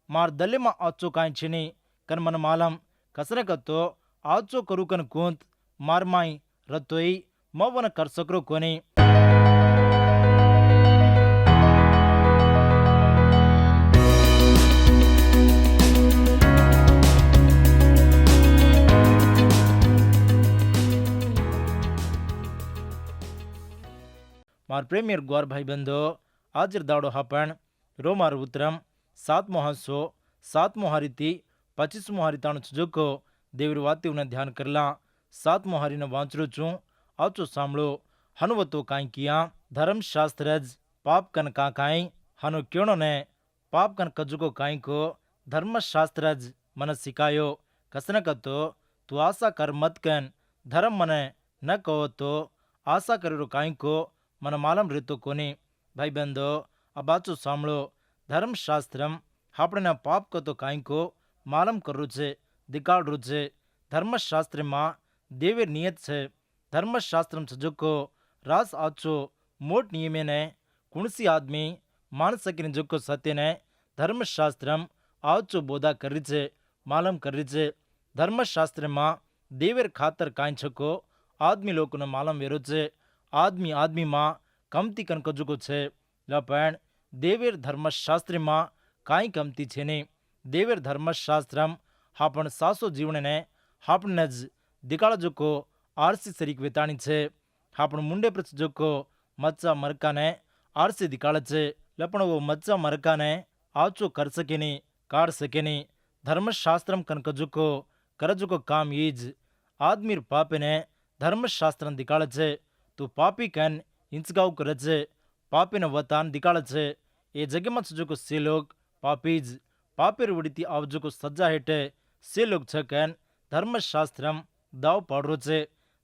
मार दल्ले मा आचो काई छिनी कन मन मालम कसने कतो आचो करू कन कुंत मार माई रतोई मवन कर सकरो कोनी। मार प्रेमियर गौर भाई बंधो आज दाड़ो हापण रोमार उतरम 7मो हंसो 7मो हारी 25मो हारी ताणु चुजको देवर वाती उन्हें ध्यान करला 7मो हारी ने वांचरो चूं आचो सांभळो हनुवतो काई किया धर्मशास्त्रज पाप कन काकाई हनु क्यों ने पाप कन कजुको काई को धर्मशास्त्रज मन सिखायो कसने कतो तू आशा कर मत कन धर्म मने न कहो तो आशा करो काई को मन मालम रेतो कोनी। भाई बंधो अब आचो सांभळो धर्मशास्त्रम आपणे पाप को तो काई को मालम करू छे दिखाड़ू छे। धर्मशास्त्र में देवे नियत छे धर्मशास्त्रम सजुको रास आचो मोट नियमे ने कुणसी आदमी मान सकीने जुको सत्य ने धर्मशास्त्रम आचो बोधा करी छे मालम करी छे। धर्मशास्त्र में देवेर खातर काई छको आदमी लोग ने मालम वेरो छे आदमी आदमी मां कमती कन कजुको छे लपण देवेर धर्मशास्त्र में काई कमती छे नहीं। देवेर धर्मशास्त्रम हापण सासो जीवन ने हापण ज दिखाड़ जोको आरसी शरीक वेताणी छे हापण मुंडे पर जोको मच्चा मरका ने आरसी दिखाड़ छे लपण वो मच्चा मरका ने आचो कर सके नहीं काढ़ सके नहीं। धर्मशास्त्रम कन कजुको कर जोको काम ईज आदमीर पापे ने धर्मशास्त्र दिखाड़ छे तू पापी कन इंचगाव कर छे पापी ने वतान दिखाड़ छे ए जगह में जो से लोग पापीज पापेर उड़ती आवजो को सजा हेठे से लोग छकन धर्मशास्त्रम दाव पाड़ो छे।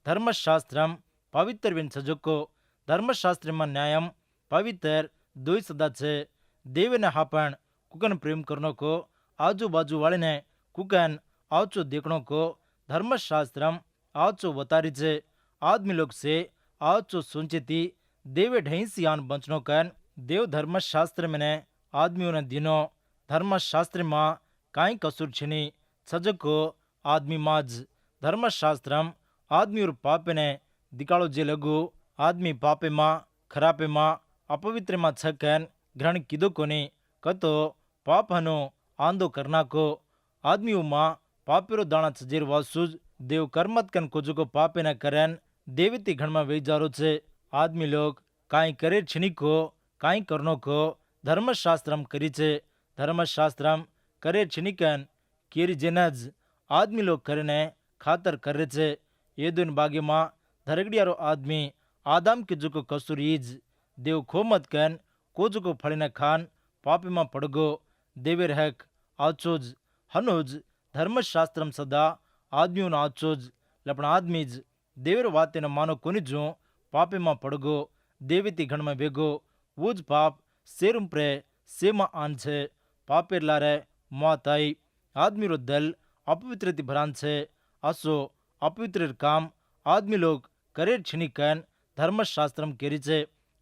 धर्मशास्त्रम पवित्र विन छजको धर्मशास्त्र में न्यायम पवित्र दुई सदा छे देवे ने हापण कुकन प्रेम करनो को आजू बाजू वाले ने कुकन आचो देखनो को धर्मशास्त्रम आचो वतारी छे आदमी लोग से आचो सुनचेती देवे ढईसी आन बचनो कन देव धर्मशास्त्र में ने आदमियों ने दिनो धर्मशास्त्र में काई कसूर छिनी सजको आदमी माज धर्मशास्त्रम आदमी और पापे ने दिखाड़ो जे लगू आदमी पापे मां खरापे मां अपवित्र मां छकन ग्रहण कीधो कोनी कतो पाप हनो आंदो करना को आदमियों मां पापेरो दाणा छजेर वासुज देव कर्मत कन कोजो को पापे न करन देवती घण में वे जारो छे आदमी लोग काई करे छिनी को काई करनो को धर्मशास्त्रम करी छे धर्मशास्त्रम करे छिनिकन केरी जेनज आदमी लोग करने खातर करे छे ये दिन बागे मां धरगड़ियारो आदमी आदम के जुको कसूर ईज देव खोमत कन को जुको फड़ीने खान पापी मां पड़गो देवेर हक आचोज हनुज धर्मशास्त्रम सदा आदमियों न आचोज लपन आदमीज देवेर वाते न मानो कोनी जो पापे मां पड़गो देवती घण में वेगो वूज पाप सेरुम प्रे सेमा आन छे पापेर लारे मौत आई आदमी रो दल अपवित्र भरान छे असो अपवित्र काम आदमी लोग करे छिनी कन धर्मशास्त्रम केरी छे।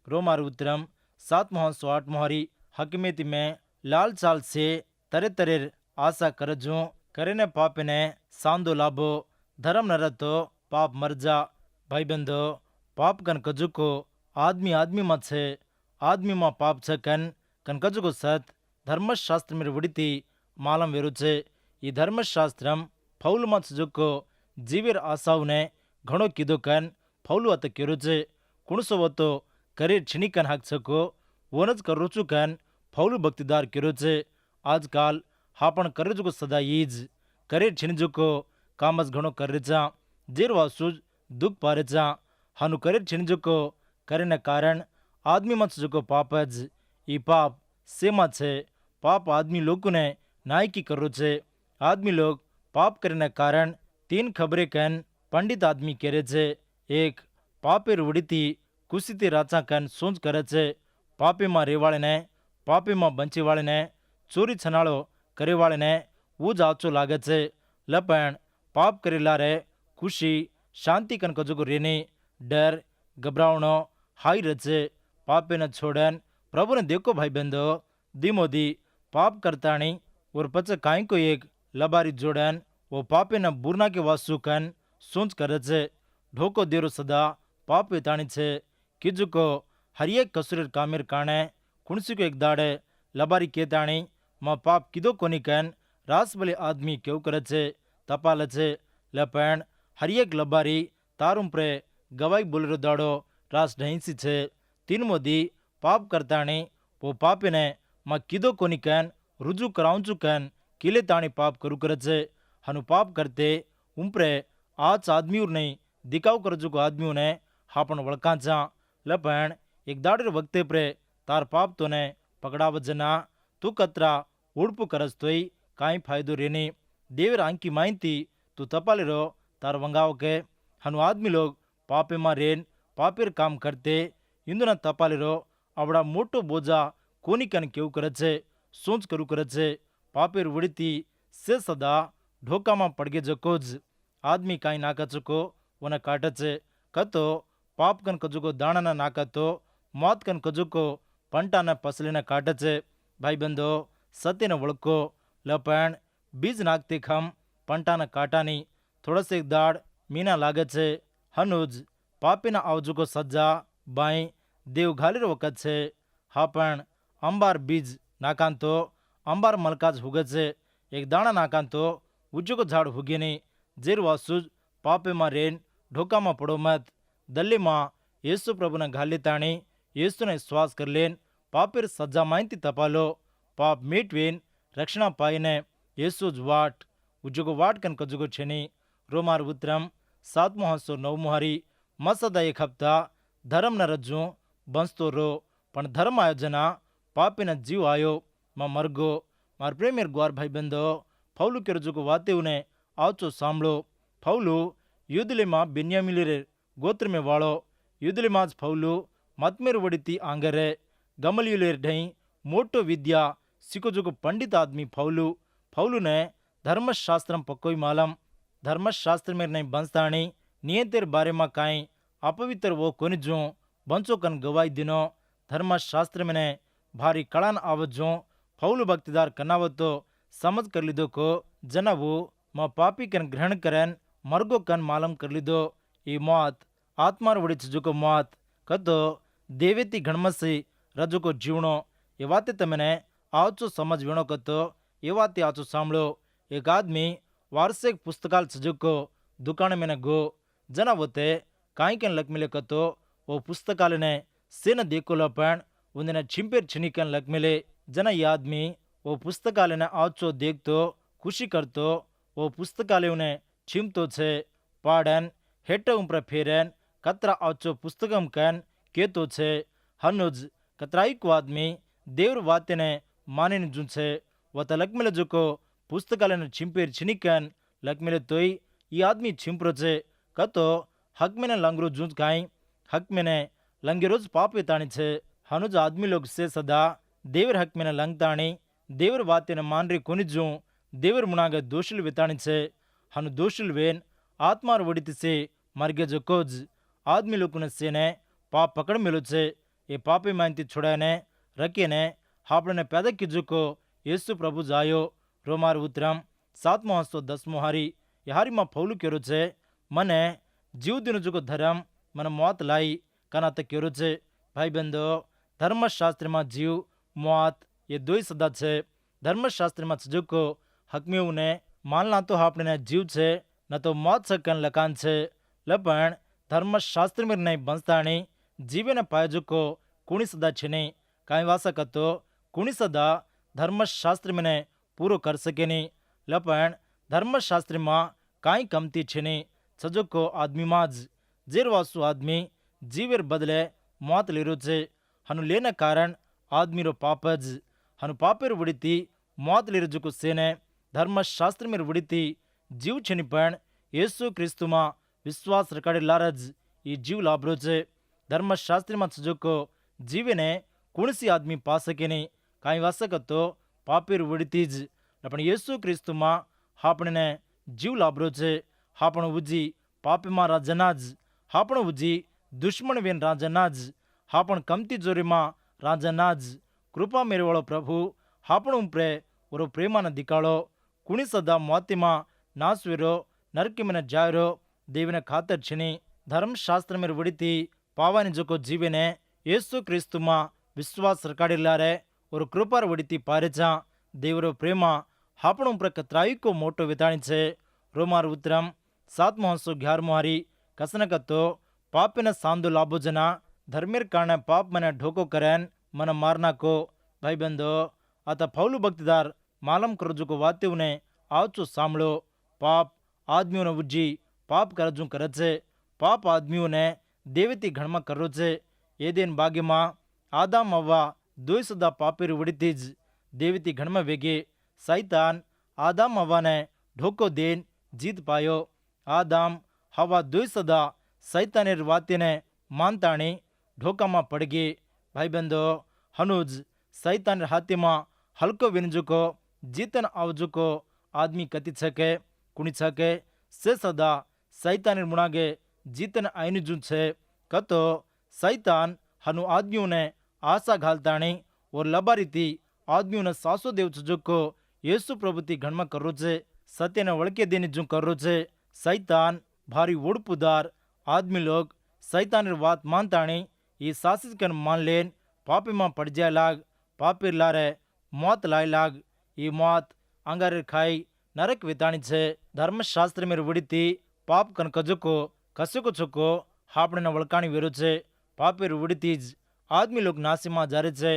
रोमार उतरम 7मो 8मो हारी हकीमेती में लाल चाल से तरे तरेर आशा करजो करे ने पापे ने सांदो लाभो धर्म न रतो पाप मर जा। भाई बंधो पाप कन कजुको आदमी आदमी में छे आदमी में पाप छे कन कजुको सत धर्मशास्त्र में वड़ीती मालम वेरू छे ये धर्मशास्त्रम फौल में छजुको जीवेर आशाओं ने घणो कीधो कन फौलू अत केरो छे कुणसो वो तो करे छिनी कन हक छको वोनज करो चु कन फौलू भक्तिदार केरो छे आजकाल हापण करे जुको सदा ईज करे छिनी जुको कामज घणो कर जा जेर वासुज दुख पारे जा हनु करे छिनी जुको करे न कारण आदमी मत जुको पापज ई पाप सेमा छे पाप आदमी लोगों ने नायकी करो छे आदमी लोग पाप करने कारण 3 खबरें कन पंडित आदमी करे छे एक पापे रुड़ीती कुशीती राचा कन सोच करे छे पापे मां रेवाड़े ने पापे मां बंची वाले ने चोरी छनाड़ो करे वाले ने वो आचो लागे छे लपण पाप करेला रे खुशी शांति कन कजो रेनी डर घबरावणो हाई रचे पापे न छोड़न प्रभु ने देखो भाई बंधो दिमोदी पाप करताणी और पचे काई को एक लबारी जोड़न वो पापे न बुरना के वासु कन सोच करे छे ढोको देरो सदा पाप ताणी छे किजु को हर एक कसुर कामेर काणे कुणसी को एक दाड़े लबारी के ताणी मां पाप किदो कोनी कन रास बले आदमी केव करे छे तपाले छे लपण हर एक लबारी तारुम प्रे गवाई बोलरो दाड़ो रास ढहीसी छे तीन मोदी पाप करताणी वो पापे ने मां किदो कोनी कन रुजू कराऊंचू कन किले ताणी पाप करू करे छे हनु पाप करते उम्प्रे आज आदमी नहीं दिखाव करजू को आदमियों ने हापन वळकाचा लपण एक दाड़े वक्ते प्रे तार पाप तो ने पकड़ाव जना तू कतरा उड़पू करस तोई काई फायदो रेनी देवर आंकी माइंती तू तपाले रो तार वंगाव के हनु आदमी लोग पापे मा रेन पापेर काम करते इंदुना तपाले रो आवड़ा मोटो बोझा कोनी कन केव करे छे सोच करू करे छे पापेर वड़ीती से सदा ढोका में पड़गे जकोज आदमी काई नाका चुको वने काटे छे कतो पाप कन कजुको दाणा न नाका तो मौत कन कजुको पंटा न पसली न काटे छे भाई बंधो सत्य न वळको लपण बीज नाखते खम पंटा न काटानी थोड़ा से दाड़ मीना लागे छे हनुज पापी न आवजुको सज्जा बाई देव घालीर वखत छे हापण अंबार बीज नाकान तो अंबार मलकाज हुगे छे एक दाणा नाकान तो उज्जो झाड़ हुगेनी जेर वासुज पापे मा रेन ढोका में पड़ो मत दल्ली मां येसु प्रभु ने घाली ताणी येसु ने श्वास कर लेन पापेर सज्जा माइंती तपालो पाप मीटवेन रक्षणा पाईने येसुज वाट उज्जो वाट कन कजुगो छेनी रोमार उत्रम 709 हरी मसदा एक हफ्ता धर्म न रज्जू बंसतो रो पण धर्म आयोजना पापी न जीव आयो मां मरगो मार प्रेमेर ग्वार भाई बंदो फौलू के रजुको वाते उन्हें आवचो सांभळो फौलू युद्धले मां बेन्यामीन गोत्र में वाळो युद्धले माज फौलू मतमेर वड़ीती आंगरे गमलियुलेर ढई मोटो विद्या सिकोजुको पंडित आदमी फौलू ने धर्मशास्त्रम पक्कोई मालम धर्मशास्त्र में नहीं बंसताणी नियतेर बारे में काई अपवित्र वो कोनिजो बंचो कन गवाई दिनो धर्मशास्त्र में ने भारी कड़ान आवजो फौलू भक्तिदार कनावतो समझ कर लीधो को जनवु मां पापी कन ग्रहण करन मरगो कन मालम कर लीधो ई मौत आत्मार वड़ी चजुको मौत कतो देवेती गणमसी रजुको जीवणो ये वाते तमने आवचो समझ वीणो कतो ये वाते आवचो सांभळो एक आदमी वार्षिक पुस्तकाल चजुको दुकान में न गो जना वोते काई कन लक मिले कतो वो पुस्तकाल ने सेन देखोलो पण उन्हें छिंपेर छिनिकन लक मिले जना ये आदमी वो पुस्तकालय ने आवचो देखतो खुशी करतो वो पुस्तकालय ने छिमतो छे पाड़न हेटे उम्र फेरन कतरा आवचो पुस्तकम कन केतो छे हनुज कतराई को आदमी देवर वाते ने माने न जुछे वत लकमिले जुको पुस्तकालय ने छिंपेर छिनिकन लकमिले तोई ये आदमी छिंपरो छे कतो हक में ने लंगरो जुंज काई हक में ने लंगेरोज पापे ताणी छे हनुज आदमी लोग से सदा देवर हक में ने लंगताणी देवर वाते ने मानरी कोनिजू देवर मुनागे दोषुल विताणी छे हनु दोषुल वेन आत्मार वड़ीती से मरगे जो कोज आदमी लोग ने सेने पाप पकड़ मिलो छे ये पापे मानती छुड़ाए ने रखे ने हापड़े ने पैदा कीजू को येसु प्रभु जायो रोमार उत्रम 710 हारी यारी मां फौलू केरो छे मने जीव दिनो जुको धर्म मन मौत लाई कना ते केरो छे भाई बंदो धर्मशास्त्र में जीव मौत ये दो ही सदा छे धर्मशास्त्र में जुको हकमियों ने मानना तो आपने ने जीव छे न तो मौत सकन लकान छे लपण धर्मशास्त्र में नहीं बंसताणी जीवे ने पाए जुको कुणी सदा छे नहीं काई वासा कतो कुणी सदा धर्मशास्त्र में ने पूरो कर सके नहीं लपण धर्मशास्त्र में काई कमती छे नहीं सजुको आदमी माज जेरवासु आदमी जीवेर बदले मौत लेरो छे हनु लेना कारण आदमी रो पापज हनु पापेर वड़ीती मौत लेरो जुको सेने धर्मशास्त्र में वड़ीती जीव छेनी पण येसु क्रिस्तु में विश्वास रकाड़े लारज ये जीव लाभरो छे धर्मशास्त्र में सजुको जीवे ने कुणसी आदमी पा सके नहीं काई वासक तो पापेर वड़ीती ज पण येसु क्रिस्तु में हापणे ने जीव लाभरो छे हापणो उजी पापे में राजनाज हापणो उजी दुश्मन वेन राजनाज हापण कमती जोरी में राजनाज कृपा मेरे वालो प्रभु हापण प्रे ஒரு ಪ್ರೇಮನ ದಿಕ್ಕಾಳೋ ಕುಣಿಸದ ಮಾತಿಮ ನಾಸ್ವಿರೋ ನರಕಿಮನ ಜಾಯರೋ ದೇವಿನ ಖಾತರ್ಚಿನಿ ಧರ್ಮಶಾಸ್ತ್ರ ಮೇರೆ ಒಡಿತಿ ಪಾವಾನಿ ಜೊಕೋ ಜೀವೆನೆ ಯೇಸು ಕ್ರಿಸ್ತುಮ ವಿಶ್ವಾಸ ರಕಾಡಿಲ್ಲಾರೆ ஒரு કૃપાર વડીતી પારેચા દેવરો પ્રેમા આપણું પર કતરાઈકો મોટો વિતાણી છે. રોમાર ઉત્તરમ 711 કસનકતો પાપિನ સાંદો લાભો જના ધર્મેર કારણે પાપ મને ઢોકો કરેન મને માર નાખો. ભાઈબંધો આતા પૌલું ભક્તિદાર માલમ કરજુકો વાત્યુને આવચો સાંભળો. પાપ આદમીઓને ઉಜ್જી પાપ કરજું કરે છે. પાપ આદમીઓને દેવીતી ઘણમાં કરો છે. એદેન બાગીમાં આદામ અવ્વા દ્વેષದ ಪಾಪಿರು ಉಡಿತೀಜ್ ದೇವಿತಿ ಗಣಮ ವೇಗೆ ಸೈತಾನ್ ಆದಾಮ್ ಹವಾನೆ ઢોકો દેન જીત પાયો. આદામ હવા દ્વેષದ સૈતાનેર વાત્યને માનતાણી ઢોકામાં પડગી. ભાઈબંધો હનુજ સૈતાનેર હાથીમાં હલકો વિનજુકો જીતન આવજુકો આદમી કતી શકે કુણી શકે સે સદા સૈતાનેર મુણાગે જીતન આઈનજું છે. કતો સૈતાન હનુ આદમીઓને आशा घालताणी और लबारीती आदमियों सासो देव चुको येसु प्रभुति घणमा करो छे. सत्य ने वड़के देने जू करो छे. सैतान भारी ओडपुदार आदमी लोग सैतान बात मानताणी ये सासित कन मान लेन पापी में पड़ जाए लाग पापी लारे मौत लाए लाग ये मौत अंगारे खाई नरक विताणी छे. धर्मशास्त्र में वड़ीती पाप कन कजुको कसुको चुको हापने वड़काणी वेरो छे. पापी वड़ीती ज आदमी लोग नासीमा जारे छे.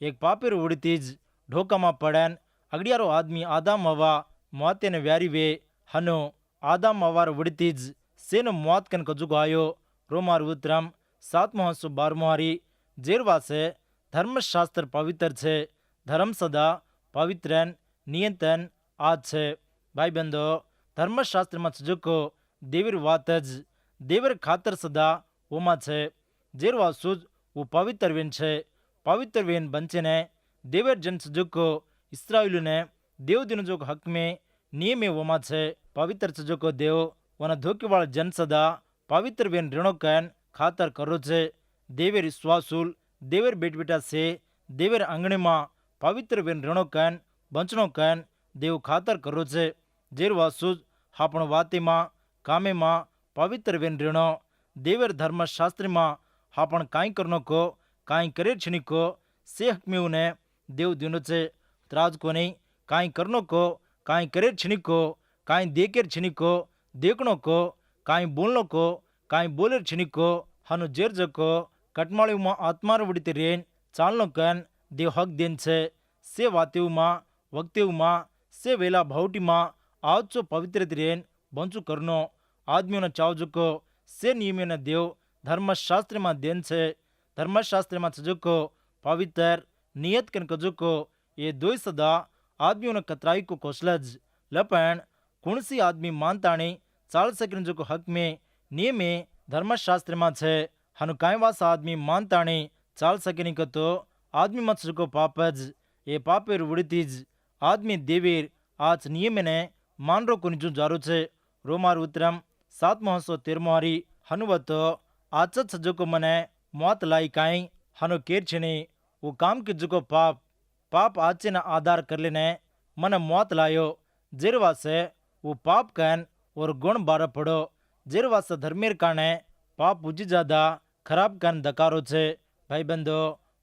एक पापीर उड़ती ज ढोकामा पड़ेन अगड़ियारो आदमी आदाम हवा मौते ने व्यारी वे हनो आदाम हवार उड़ती ज सेनो मौत कन कजुको आयो. रोमार उतरम 712 जेरवा से धर्मशास्त्र पवित्र छे. धर्म सदा पवित्रन नियंतन आज छे. भाई बंधो धर्मशास्त्र में चजुको देवीर वात ज देवीर खातर सदा ओमा छे. जेरवा सुज वो पवित्र वेन छे. पवित्र वेन बंचने देवर जन सजुको इस्राएलु ने देव दिन जो हक में नियम वमा छे. पवित्र सजुको देव वन धोके वाला जन सदा पवित्र वेन ऋणो कन खातर करो छे. देवर विश्वासुल देवर बेट बेटा से देवर आंगणे में पवित्र वेन ऋणो कन बंचनो कन देव खातर करो छे. जेर वासुज आपण वाती में कामे में पवित्र वेन ऋणो देवर धर्मशास्त्र में आपण काई करनो को काई करे छनिको से हकमेव ने देव दिनो छे. त्राज को नहीं काई करनो को काई करे छनिको काई देकर छनिको देखनो को काई बोलनो को काई बोले छनिको हनु जेर जको कटमाळी में आत्मार वड़ीते रेन चालनो कन देव हक देन छे. से वातेव में वक्तेव में से वेला भावटी में आवचो पवित्र रेन बंचू करनो आदमियों ने चावजुको से नियम ने देव धर्मशास्त्र में देन छे. धर्मशास्त्र में चजुको पवित्र नियत कन कजुको ये दो सदा आदमियों ने कतराई को कौशलज लपन कुणसी आदमी मानताणी चाल सकिन जो हक में नियम धर्मशास्त्र में छे. हनु कायवास आदमी मानताणी चाल सकिन तो आदमी मत चजुको पापज ये पापेर उड़तीज आदमी देवीर आज नियम ने मानरो कुनिजु जारो छे. रोमार उतरम 713 हनुवतो आचत सजुको मने मौत लाई काई हनो केर छनी वो काम के जुको पाप पाप आचे ना आधार कर लेने मने मौत लायो. जेरवा से वो पाप कन और गुण बार पड़ो. जेरवा से धर्मेर काने पाप उजी ज्यादा खराब कन दकारो छे. भाई बंधो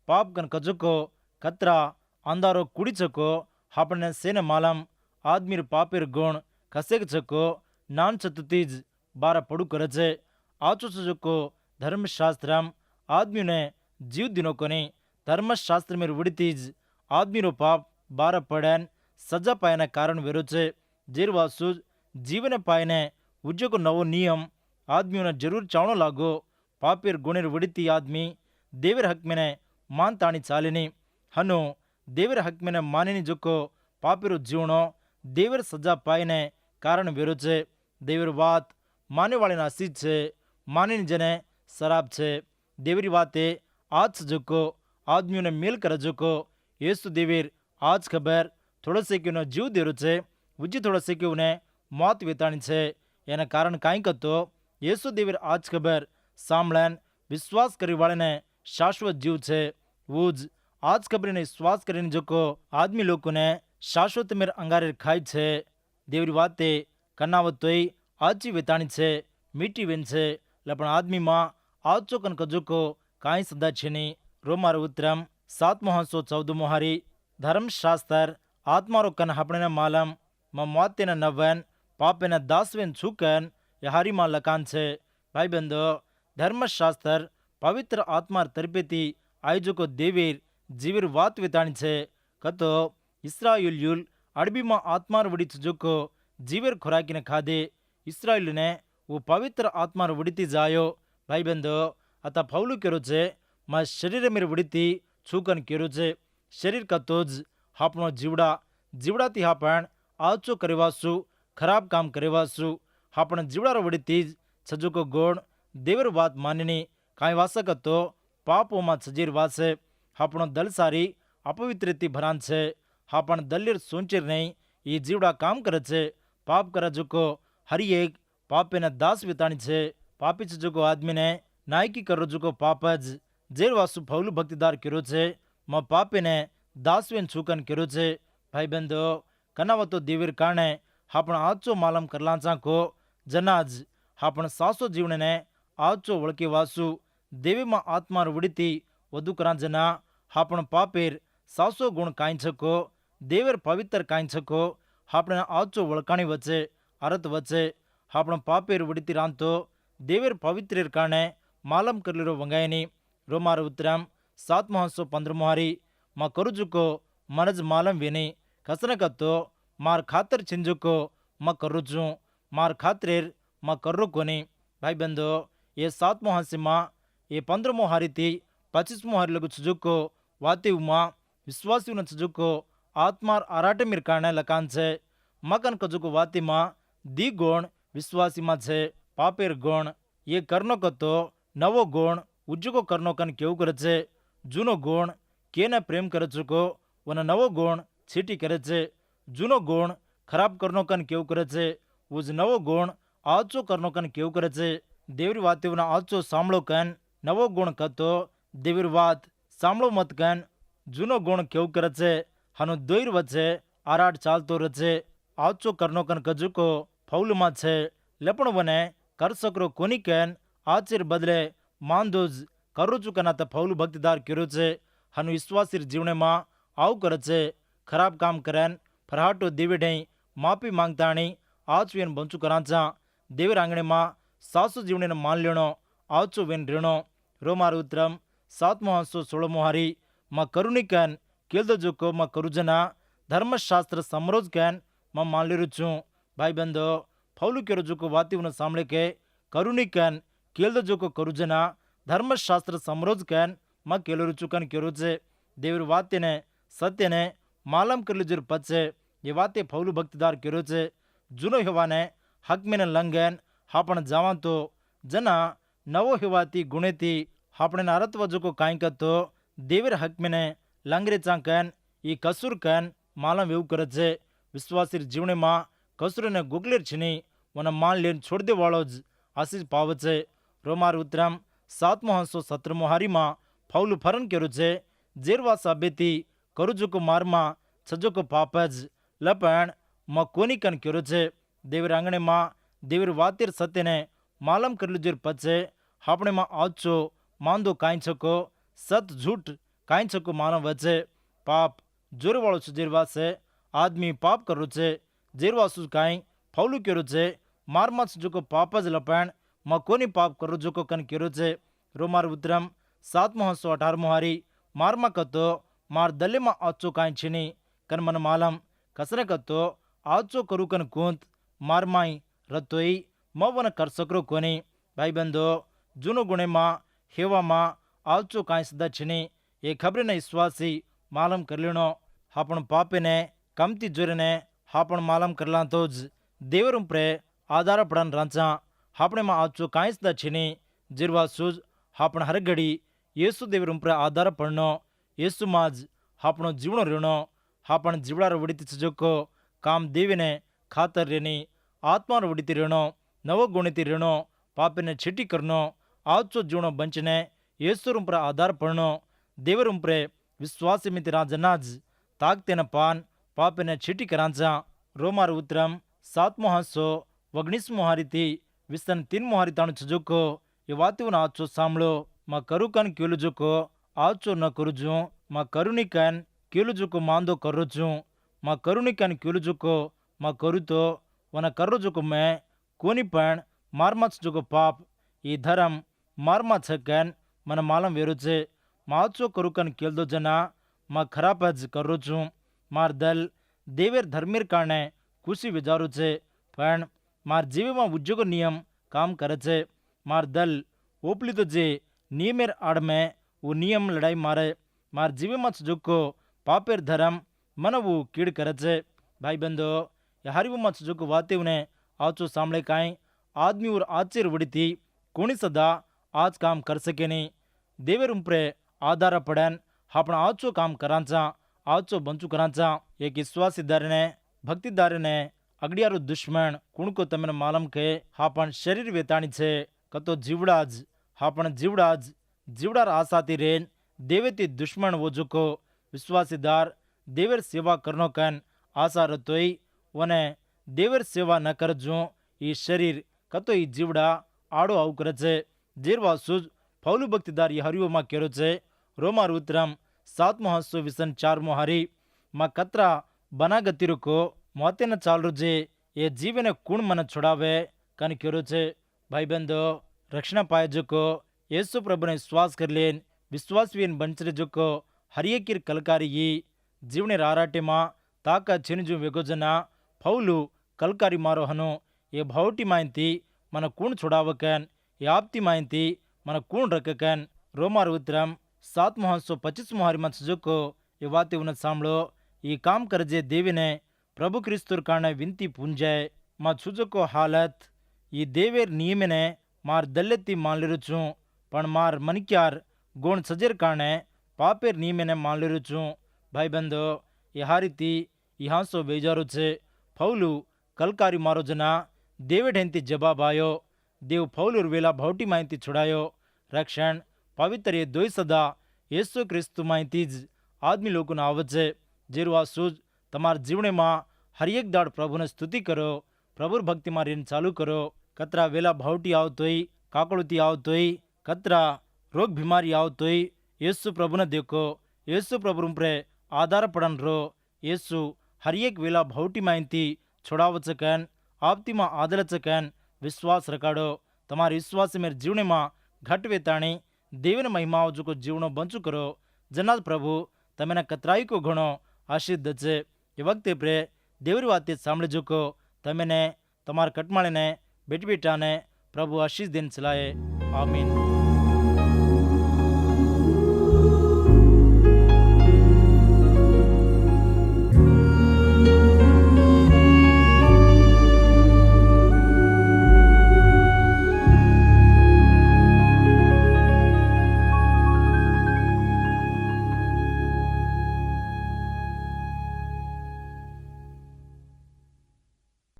पाप कन कजुको कतरा अंधारो कुड़ी चको हापने सेने मालम आदमीर पापेर गुण खसेक चको नान चतुतीज बार पड़ू करे छे. आचो चजुको धर्मशास्त्रम आदमी ने जीव दिनों को नहीं धर्मशास्त्र में उड़तीज आदमी रो पाप बार पड़न सजा पायने कारण वेरो छे. जेरवासुज जीवन पायने उज्जो को नवो नियम आदमियों ने जरूर चावनो लागो. पापेर गुणेर उड़ती आदमी देवर हक में मान ताणी चालीनी हनु देवर हक में मानी जोको पापेरो जीवनो देवर सजा पायने कारण वेरो छे. देवर बात माने वाले ना सीध छे मानी जने शराब छे. देवरी बाते आज जोको आदमियों ने मेल कर जोको येसु देवीर आज खबर थोड़ा से कि उन्हें जीव देरो छे उजी थोड़ा से कि उन्हें मौत वेताणी छे. एना कारण काई कतो येसु देवीर आज खबर सामलन विश्वास करी वाले ने शाश्वत जीव छे. वूज आज खबर ने विश्वास करीने जोको आदमी लोग ने ಶಾಶ್ವತ ಮೇರೆ ಅಂಗಾರೆ ಖಾಯ್ ಛೆ ದೇವ್ರಿ ವಾತೆ ಕನ್ನಾವತ್ತೊಯ್ ಆಚಿ ವೆತಾಣಿ ಛೆ મીઠી વેન છે લપણ આદમીમાં આચો કન કજુકો કાંઈ સદા છેની રોમાર ઉત્તરમ 714 હારી ધર્મશાસ્ત્ર આત્મારો કન હપણેના માલમ મવાતેના નવન પાપેના 10વેન છુકન યહારીમાં લકાન છે ભાઈબંધો ધર્મશાસ્ત્ર પવિત્ર આત્માર તરફેથી આયોજકો દેવીર જીવીર વાત વેતાણી છે કતો ઇસ્રાયેલ્યુલ અડબીમાં આત્માર વડી ચુજુકો જીવેર ખોરાકીને ખાધે ઇસ્રાયેલને वो पवित्र आत्मा वड़ीती जायो भाई बंदो अता फौलू केरो छे मा शरीर मेरे वड़ीती छूकन केरो छे शरीर का तोज हापनो जीवड़ा थी हापण आचो करेवासु खराब काम करेवासु हापण जीवड़ा वड़ीती छजो को गोण देवर बात माननी काई वासक तो पापो मा छजीर वासे हापणो दल सारी अपवित्रती भरान छे हापण दलिर सोंचेर नहीं ये जीवड़ा काम करे छे पाप करा जुको हरी एक पापेना दास विताणी छे पापी जुको आदमी ने नायकी करो जुको पापज जेर वासु फौलू भक्तिदार करो छे म पापे ने दासवेन छूकन करो छे भाई बंधो कनावतो देवीर कारणे हापण आचो मालम करलांचा को जनाज हापण सासो जीवन ने आचो वळके वासु देवी मा आत्मार वड़ीती वधु करा जना हापण पापेर सासो गुण काई छको देवर पवित्र काई छको हापण आचो वळकाणी वचे अरत वचे हापण पापेर वड़ीती रांतो देवेर पवित्रेर कारणे मालम करलिरो वंगायनी रोमार उत्तरम 715 हारी मा करुजुको मनज मालम वेनी कसनकतो मार खातर चिंजुको मा करुजु मार खातरेर मा कर्रो कोनी भाई बंधो ये 7 हासी मा ये 15 हारी थी 25 हारी लगु चुजुको वाते उमा विश्वासी न चुजुको आत्मार आराटे मिर कारणे लकान छे मकन कजुको वाती मा दी गोण विश्वासी में छे पापेर गुण ये करनो कतो नवो गुण उज्जुको करनो कन केव करे छे जूनो गुण केने प्रेम करे चुको वन नवो गुण छीटी करे छे जूनो गुण खराब करनो कन केव करे छे उज नवो गुण आचो करनो कन केव करे छे देवरी वातेवना आचो सांभळो कन नवो गुण कतो देवरी वात सांभळो मत कन जूनो गुण केव करे छे हनु दोयर वचे आराट चालतो रहे आचो करनो कन कजुको फौल में छे लेपण वने कर सकरो कोनी केन आचेर बदले मांदोज करो चुकना त फौल भक्तिदार करो छे हनु विश्वासीर जीवने में आव करे छे खराब काम करन फरहाटो देवीडे माफी मांगताणी आचवेन बंचू कराचा देवीर आंगणे में सासु जीवने मान लेणो आचो वेन रेणो रोमार उत्तरम 716 हारी मा करुणी केन केल्दो जोको मा करुजना धर्मशास्त्र समरोज केन मा मान लेरू छू भाई बंधो फौलू केरो जोको वातीवनो सांभळे के करुणी केन केल्दो जोको करुजना धर्मशास्त्र समरोज केन मा केलोरू चुकन केरो छे देवर वातेने सत्यने मालम करली जर पछे ये वाते फौलू भक्तिदार केरो छे जुनो हेवाने हक में लंघन हापण जावा तो जना नवो हेवाती गुणेती हापणे अरत्व जोको काई कतो देवर हक में लंगरे चाकन ये कसूर कन मालम वेव करे छे विश्वासी जीवने में कसुर ने गुगलेर छीनी वन मान लेन छोड़ दे वालों आशीष पावे रोमार उत्तरम 717 हारी में फौलू फरन केरू छे जेरवा साबेती करुजुको मारमा छजोको पापज लपण म कोनी कन केरू छे देवर आंगणे में देवर वातेर सत्यने मालम करलू जेर पछे हापणे में आचो मांदो काई छको सत झूठ काई छको मालम वचे पाप जोर वालो सुजेरवा से आदमी पाप करू छे जेरवासु काई फौलू केरू छे मारमा जोको पापज लपण म कोनी पाप करू जोको कन केरू छे रोमार उत्तरम 718 हारी मारमा कतो मार दले में आचो काई छीनी कन मन मालम कसरे कतो आचो करू कन कूंत मारमाई रतोई म वन कर सकरो कोनी भाई बंधो जूनो गुणे मा हेवा मा आचो काई सदा छीनी ये खबर ने विश्वासी मालम कर लेनो हापण पापे ने कमती जोरे ने हापण मालम करला तो देवर उपरे आधार पड़न रांचा हापणे में आचो काई सदा छीनी जिरवा सूज हापण हर घड़ी येसु देवर उपरे आधार पड़नो येसु माज हापणो जीवनो रेणो हापण जीवड़ा वड़ीती चजोको काम देवीने खातर रेनी आत्मा वड़ीती रेणो नवो गुणीती रेणो पापे ने छिटी करनो आचो जीवनो बंचने येसुर उपरे आधार पड़नो देवर उपरे विश्वास मिति राजनाज ताकते न पान પાપને છીટી કરાંચા રોમાર ઉત્તરમ 7મો હાંસો 19મો હારીથી 23મો હારી તાણું છજુકો એ વાતુના આચો સાંભળો માં કરું કન કેલું જુકો આચો ન કરું છું માં કરુની કન કેલું જુકો માંદો કરું છું માં કરુની કન કેલું જુકો માં કરું તો વನ કરું જુકો મેં કોની પણ મારમાં જુકો પાપ ಈ ಧರಂ ಮಾರ್ಮಾ છકન મને માલમ વેરું છે માચો કરું કન કેલદો જના માં ખરાબ જ કરું છું માર દલ દેવેર ધર્મેર કારણે ખુશી વિચારું છે પણ માર જીવમાં ઉદ્યોગ નિયમ કામ કરે છે માર દલ ઓપલી તો જે નિયમેર આડમે वो નિયમ લડાઈ મારે માર જીવમાં જુકો પાપેર ધરમ મને કીડ કરે છે ભાઈ બંધો હારીમાં જુકો વાतेवने आचो सामने काई आदमी और आचेर वड़ीती कोणी सदा आज काम कर सके नहीं देवेर उम्प्रे आधार पड़न आपण आचो काम करांचा आचो बंचू करांचा एक विश्वासीदारने भक्तिदारने अगड़ियारो दुश्मन कुण को तमने मालूम के हापण शरीर वेताणी छे कतो जीवड़ाज हापण जीवड़ार आसाती रेन देवेती दुश्मन वो जुको विश्वासीदार देवेर सेवा करनो कन आशा रतोई वने देवेर सेवा न करजो ई शरीर कतो ई जीवड़ा आड़ो आव करे छे जेरवा सूज पौलु भक्तिदार ये हरियोमा केरो छे रोमार उतरम 7मो हांसो 4मो हारी मा कतरा बनागतिरो को मोते न चालरो जे ये जीवने कुण मन छोड़ावे कन केरो छे भाई बंधो रक्षण पाए जोको येसु प्रभु ने विश्वास कर लेन विश्वासवीन बंचरे जोको हरियकिर कलकारी ई जीवने राराटे मा ताका चिनजु वेगोजना पौलु कलकारी मारो हनो ये भावटी मायंती मन कुण छोड़ावकन ये आपती मायंती मन कुण रखकन रोमार उतरम 7मो हांसो 25मो हारी मत जोको ये वाते उन सांभळो ये काम करजे देवीने प्रभु क्रिस्तुर काने विनती पूंजाय मा छुजको हालत ये देवेर नियमने मार दल्लेती मान लेरू छूं पण मार मनिक्यार गुण सजेर काने पापेर नियमने मान लेरू छूं भाई बंधो ये हारीती ये हांसो बेजारो छे पौलु कलकारी मारो जना देवेढेंती जवाब आयो देव पौलुर वेला भावटी माहिती छुड़ायो रक्षण पवित्र ये दोई सदा येसु क्रिस्तु माहिती ज आदमी लोगों आवत छे जेरू आ सूज तमार जीवने में हर एक दाड़ प्रभु ने स्तुति करो प्रभुर भक्ति में रेन चालू करो कतरा वेला भावटी आवतोई काकड़ुती आवतोई कतरा रोग बीमारी आवतोई येसु प्रभु ने देखो येसु प्रभु पर आधार पड़न रो येसु हर एक वेला भावटी माहिती छोड़ावचकन आपती में आदलचकन विश्वास रखाड़ो तमारे विश्वास मेरे जीवने में घट वेताणी देवन महिमाओ जो को जीवनो बंचू करो जनाद प्रभु तमेने कतराई को घणो आशीष दे ये वक्ते प्रे देवरी वाते सांभळे जोको तमेने तमार कटमाळे ने बेटी बेटा ने प्रभु आशीष दिन चलाए आमीन।